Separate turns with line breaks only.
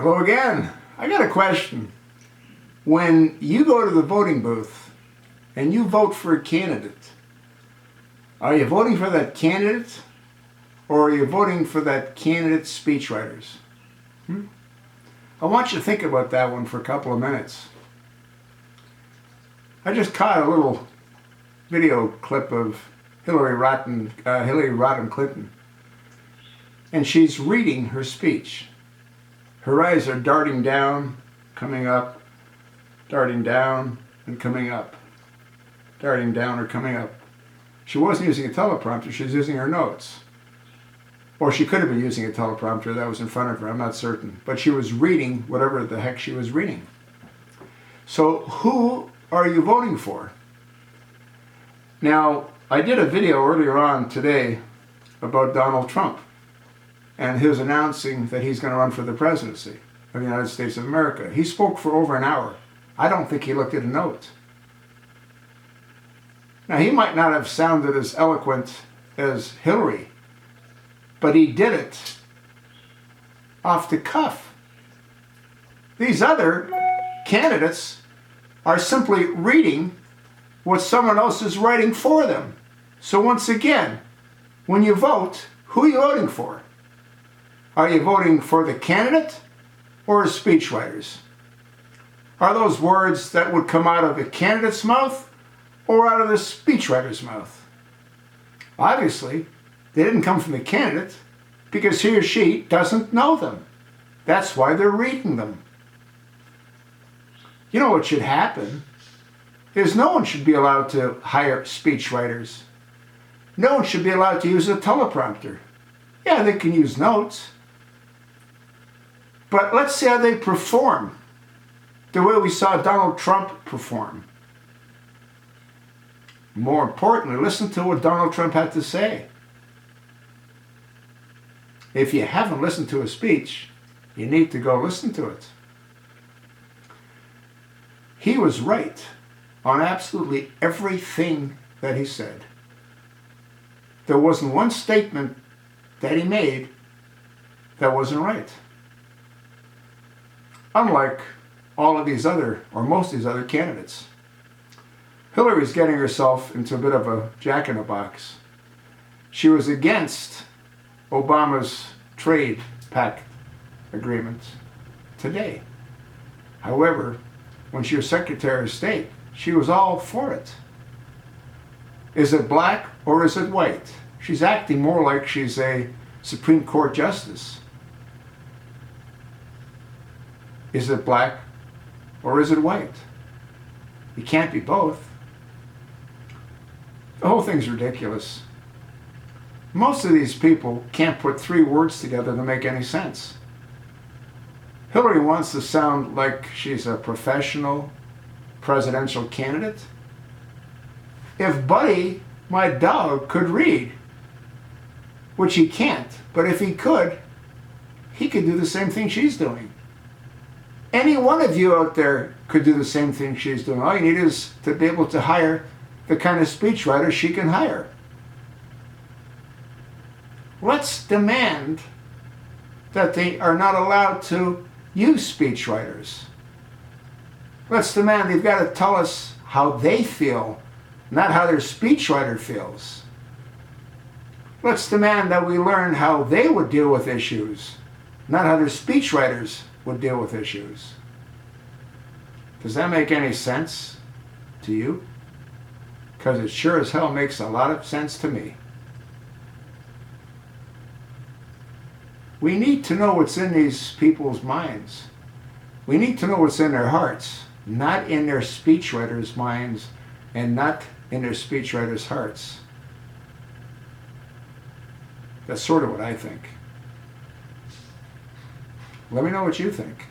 Hello again. I got a question. When you go to the voting booth and you vote for a candidate, are you voting for that candidate or are you voting for that candidate's speechwriters? I want you to think about that one for a couple of minutes. I just caught a little video clip of Hillary Rodham Clinton, and she's reading her speech. Her eyes are darting down, coming up, darting down, and coming up, darting down or coming up. She wasn't using a teleprompter, she was using her notes. Or she could have been using a teleprompter that was in front of her, I'm not certain. But she was reading whatever the heck she was reading. So who are you voting for? Now, I did a video earlier on today about Donald Trump and his announcing that he's going to run for the presidency of the United States of America. He spoke for over an hour. I don't think he looked at a note. Now, he might not have sounded as eloquent as Hillary, but he did it off the cuff. These other candidates are simply reading what someone else is writing for them. So once again, when you vote, who are you voting for? Are you voting for the candidate or his speechwriters? Are those words that would come out of the candidate's mouth or out of the speechwriter's mouth? Obviously, they didn't come from the candidate because he or she doesn't know them. That's why they're reading them. You know what should happen is no one should be allowed to hire speechwriters. No one should be allowed to use a teleprompter. Yeah, they can use notes. But let's see how they perform, the way we saw Donald Trump perform. More importantly, listen to what Donald Trump had to say. If you haven't listened to his speech, you need to go listen to it. He was right on absolutely everything that he said. There wasn't one statement that he made that wasn't right. Unlike all of these other, or most of these other candidates. Hillary's getting herself into a bit of a jack-in-the-box. She was against Obama's trade pact agreement today. However, when she was Secretary of State, she was all for it. Is it black or is it white? She's acting more like she's a Supreme Court justice. Is it black or is it white? It can't be both. The whole thing's ridiculous. Most of these people can't put three words together to make any sense. Hillary wants to sound like she's a professional presidential candidate. If Buddy, my dog, could read, which he can't, but if he could do the same thing she's doing. Any one of you out there could do the same thing she's doing. All you need is to be able to hire the kind of speechwriter she can hire. Let's demand that they are not allowed to use speechwriters. Let's demand they've got to tell us how they feel, not how their speechwriter feels. Let's demand that we learn how they would deal with issues, not how their speechwriters would deal with issues. Does that make any sense to you? Because it sure as hell makes a lot of sense to me. We need to know what's in these people's minds. We need to know what's in their hearts, not in their speechwriters' minds and not in their speechwriters' hearts. That's sort of what I think. Let me know what you think.